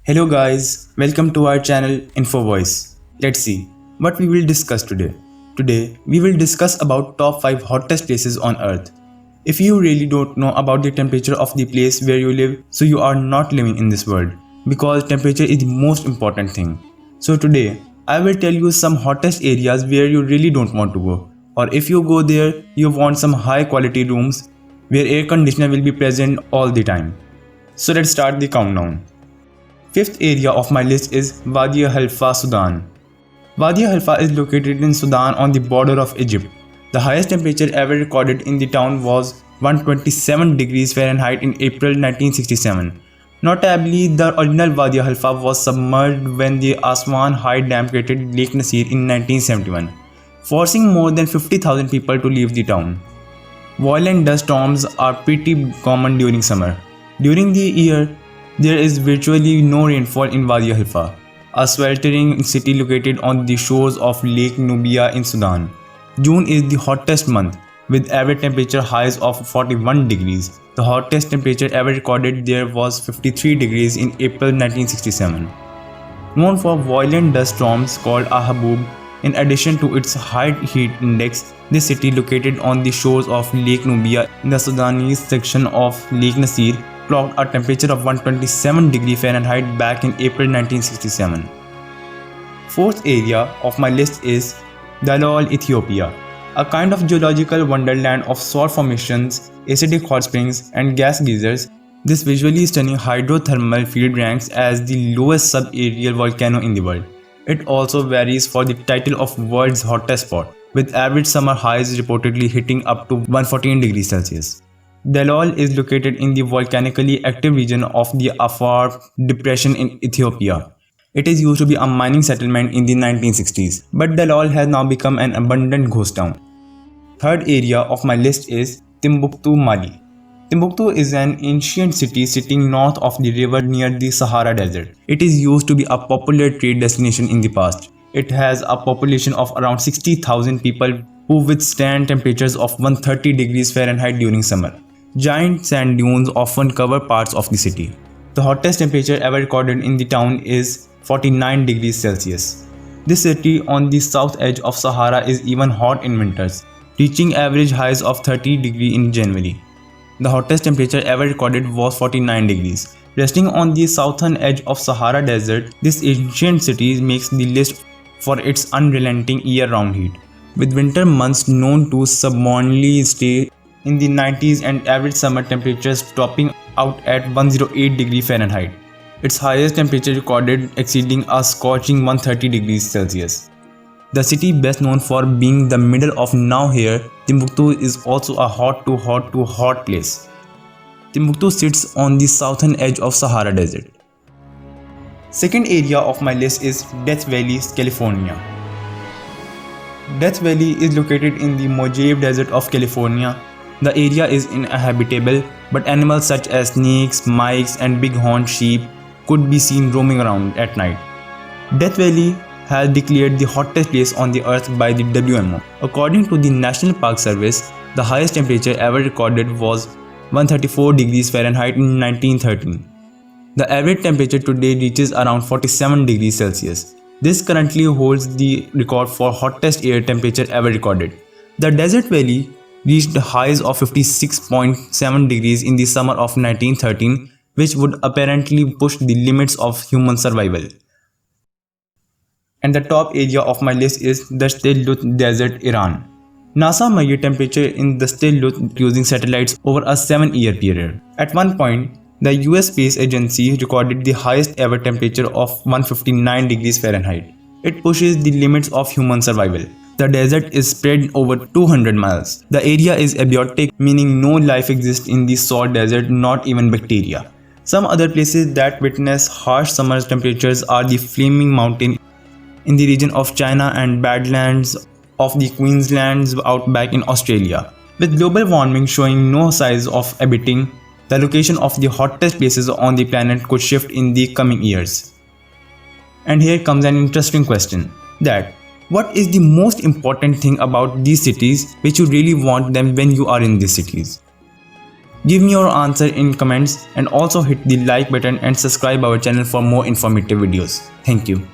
Hello guys, welcome to our channel Info Voice. Let's see what we will discuss today. Today we will discuss about top 5 hottest places on earth. If you really don't know about the temperature of the place where you live, so you are not living in this world because temperature is the most important thing. So today I will tell you some hottest areas where you really don't want to go, or if you go there you want some high quality rooms where air conditioner will be present all the time. So let's start the countdown. Fifth area of my list is Wadi Halfa, Sudan. Wadi Halfa is located in Sudan on the border of Egypt. The highest temperature ever recorded in the town was 127 degrees Fahrenheit in April 1967. Notably, the original Wadi Halfa was submerged when the Aswan High Dam created Lake Nasir in 1971, forcing more than 50,000 people to leave the town. Violent dust storms are pretty common during summer. During the year, there is virtually no rainfall in Wadi Halfa, a sweltering city located on the shores of Lake Nubia in Sudan. June is the hottest month, with average temperature highs of 41 degrees. The hottest temperature ever recorded there was 53 degrees in April 1967. Known for violent dust storms called Ahabub, in addition to its high heat index, this city located on the shores of Lake Nubia in the Sudanese section of Lake Nasir clocked a temperature of 127 degrees Fahrenheit back in April 1967. Fourth area of my list is Dalol, Ethiopia, a kind of geological wonderland of salt formations, acidic hot springs, and gas geysers. This visually stunning hydrothermal field ranks as the lowest subaerial volcano in the world. It also varies for the title of world's hottest spot, with average summer highs reportedly hitting up to 114 degrees Celsius. Dalol is located in the volcanically active region of the Afar Depression in Ethiopia. It is used to be a mining settlement in the 1960s, but Dalol has now become an abundant ghost town. Third area of my list is Timbuktu, Mali. Timbuktu is an ancient city sitting north of the river near the Sahara Desert. It is used to be a popular trade destination in the past. It has a population of around 60,000 people who withstand temperatures of 130 degrees Fahrenheit during summer. Giant sand dunes often cover parts of the city. The hottest temperature ever recorded in the town is 49 degrees Celsius. This city on the south edge of Sahara is even hot in winters, reaching average highs of 30 degrees in January. The hottest temperature ever recorded was 49 degrees. Resting on the southern edge of Sahara Desert, this ancient city makes the list for its unrelenting year-round heat, with winter months known to stubbornly stay in the 90s and average summer temperatures topping out at 108 degrees Fahrenheit. Its highest temperature recorded exceeding a scorching 130 degrees Celsius. The city best known for being the middle of nowhere, Timbuktu is also a hot to hot place. Timbuktu sits on the southern edge of Sahara Desert. Second area of my list is Death Valley, California. Death Valley is located in the Mojave Desert of California. The area is uninhabitable, but animals such as snakes, mice, and bighorn sheep could be seen roaming around at night. Death Valley has declared the hottest place on the earth by the WMO. According to the National Park Service, the highest temperature ever recorded was 134 degrees Fahrenheit in 1913. The average temperature today reaches around 47 degrees Celsius. This currently holds the record for hottest air temperature ever recorded. The Desert Valley reached highs of 56.7 degrees in the summer of 1913, which would apparently push the limits of human survival. And the top area of my list is the Still-Lut Desert, Iran. NASA measured temperature in the Still-Lut using satellites over a 7-year period. At one point, the US Space Agency recorded the highest ever temperature of 159 degrees Fahrenheit. It pushes the limits of human survival. The desert is spread over 200 miles. The area is abiotic, meaning no life exists in the salt desert, not even bacteria. Some other places that witness harsh summer temperatures are the Flaming Mountain in the region of China and Badlands of the Queensland's outback in Australia. With global warming showing no signs of abating, the location of the hottest places on the planet could shift in the coming years. And here comes an interesting question, that what is the most important thing about these cities which you really want them when you are in these cities? Give me your answer in comments and also hit the like button and subscribe our channel for more informative videos. Thank you.